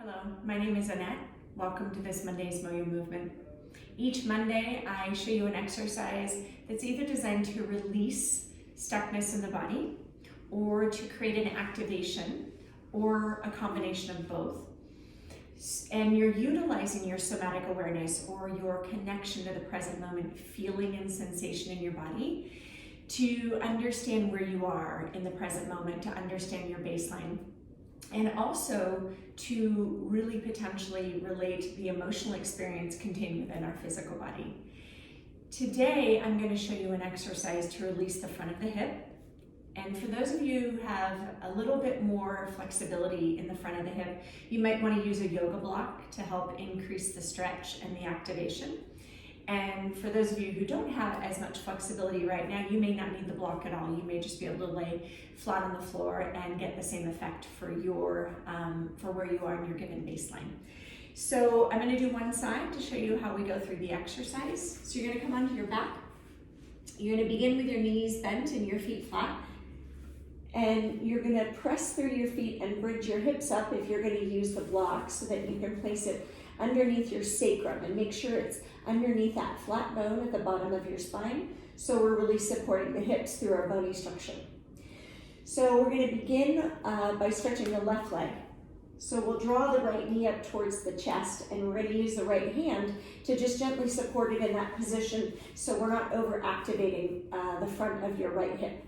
Hello, my name is Annette. Welcome to this Monday's Moyo Movement. Each Monday, I show you an exercise that's either designed to release stuckness in the body or to create an activation or a combination of both. And you're utilizing your somatic awareness or your connection to the present moment, feeling and sensation in your body to understand where you are in the present moment, to understand your baseline. And also to really potentially relate the emotional experience contained within our physical body. Today, I'm going to show you an exercise to release the front of the hip. And for those of you who have a little bit more flexibility in the front of the hip, you might want to use a yoga block to help increase the stretch and the activation. And for those of you who don't have as much flexibility right now, you may not need the block at all. You may just be able to lay flat on the floor and get the same effect for where you are in your given baseline. So I'm going to do one side to show you how we go through the exercise. So you're going to come onto your back. You're going to begin with your knees bent and your feet flat. And you're going to press through your feet and bridge your hips up if you're going to use the block so that you can place it underneath your sacrum and make sure it's underneath that flat bone at the bottom of your spine. So we're really supporting the hips through our bony structure. So we're going to begin by stretching the left leg. So we'll draw the right knee up towards the chest and we're going to use the right hand to just gently support it in that position so we're not over activating the front of your right hip.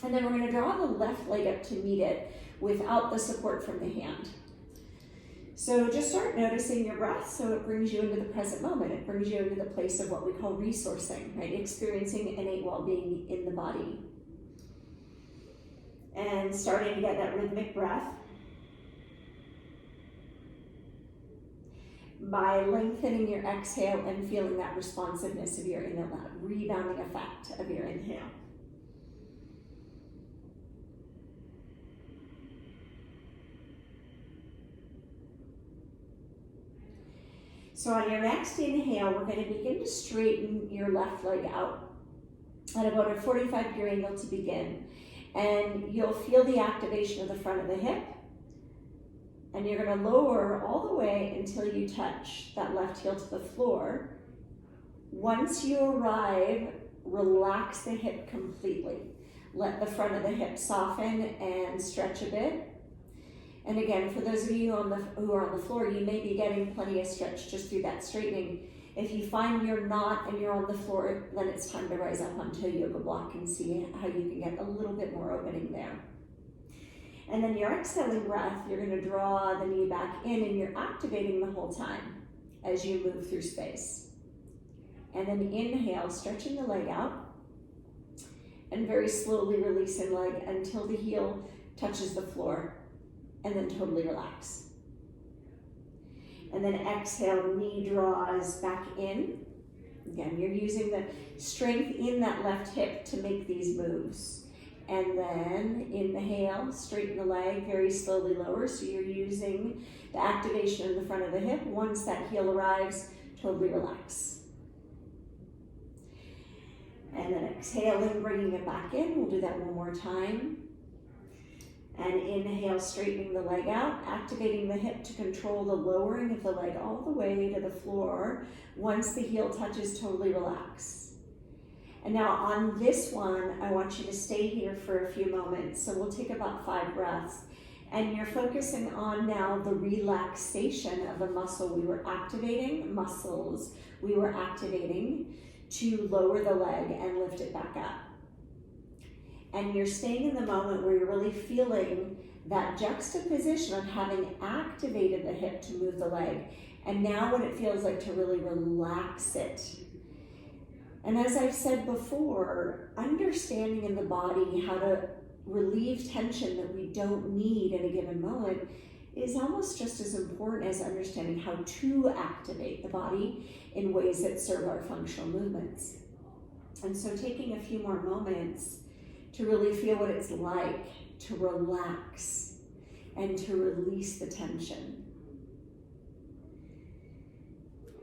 And then we're going to draw the left leg up to meet it without the support from the hand. So just start noticing your breath so it brings you into the present moment. It brings you into the place of what we call resourcing, right? Experiencing innate well-being in the body. And starting to get that rhythmic breath by lengthening your exhale and feeling that responsiveness of your inhale, that rebounding effect of your inhale. So on your next inhale, we're going to begin to straighten your left leg out at about a 45-degree angle to begin. And you'll feel the activation of the front of the hip. And you're going to lower all the way until you touch that left heel to the floor. Once you arrive, relax the hip completely. Let the front of the hip soften and stretch a bit. And again, for those of you who are on the floor, you may be getting plenty of stretch just through that straightening. If you find you're not and you're on the floor, then it's time to rise up onto a yoga block and see how you can get a little bit more opening there. And then your exhaling breath, you're going to draw the knee back in and you're activating the whole time as you move through space. And then inhale, stretching the leg out and very slowly releasing leg until the heel touches the floor. And then totally relax. And then exhale, knee draws back in. Again, you're using the strength in that left hip to make these moves. And then inhale, straighten the leg, very slowly lower. So you're using the activation in the front of the hip. Once that heel arrives, totally relax. And then exhaling, bringing it back in. We'll do that one more time. And inhale, straightening the leg out, activating the hip to control the lowering of the leg all the way to the floor. Once the heel touches, totally relax. And now on this one, I want you to stay here for a few moments. So we'll take about 5 breaths. And you're focusing on now the relaxation of the muscles we were activating to lower the leg and lift it back up. And you're staying in the moment where you're really feeling that juxtaposition of having activated the hip to move the leg, and now what it feels like to really relax it. And as I've said before, understanding in the body how to relieve tension that we don't need in a given moment is almost just as important as understanding how to activate the body in ways that serve our functional movements. And so taking a few more moments to really feel what it's like to relax and to release the tension.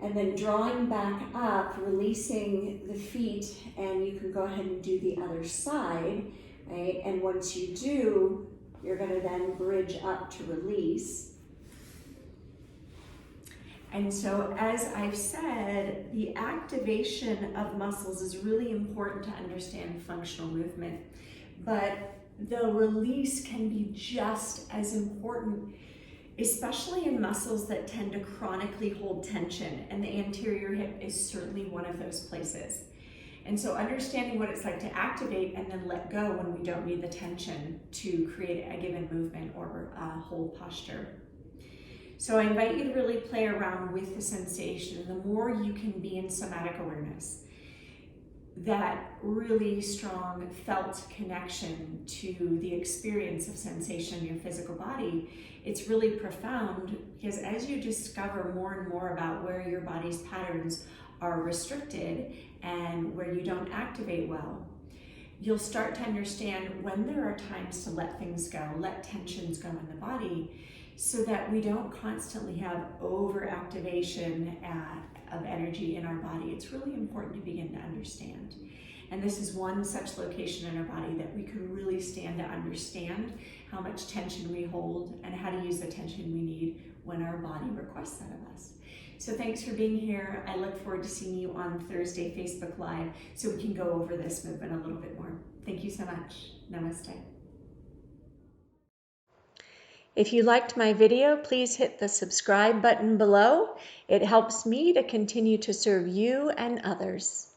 And then drawing back up, releasing the feet, and you can go ahead and do the other side, right? And once you do, you're going to then bridge up to release. And so, as I've said, the activation of muscles is really important to understand functional movement, but the release can be just as important, especially in muscles that tend to chronically hold tension, and the anterior hip is certainly one of those places. And so understanding what it's like to activate and then let go when we don't need the tension to create a given movement or hold posture. So I invite you to really play around with the sensation. The more you can be in somatic awareness, that really strong felt connection to the experience of sensation in your physical body, it's really profound, because as you discover more and more about where your body's patterns are restricted and where you don't activate well, you'll start to understand when there are times to let things go, let tensions go in the body, so that we don't constantly have overactivation of energy in our body. It's really important to begin to understand. And this is one such location in our body that we can really stand to understand how much tension we hold and how to use the tension we need when our body requests that of us. So thanks for being here. I look forward to seeing you on Thursday Facebook Live so we can go over this movement a little bit more. Thank you so much. Namaste. If you liked my video, please hit the subscribe button below. It helps me to continue to serve you and others.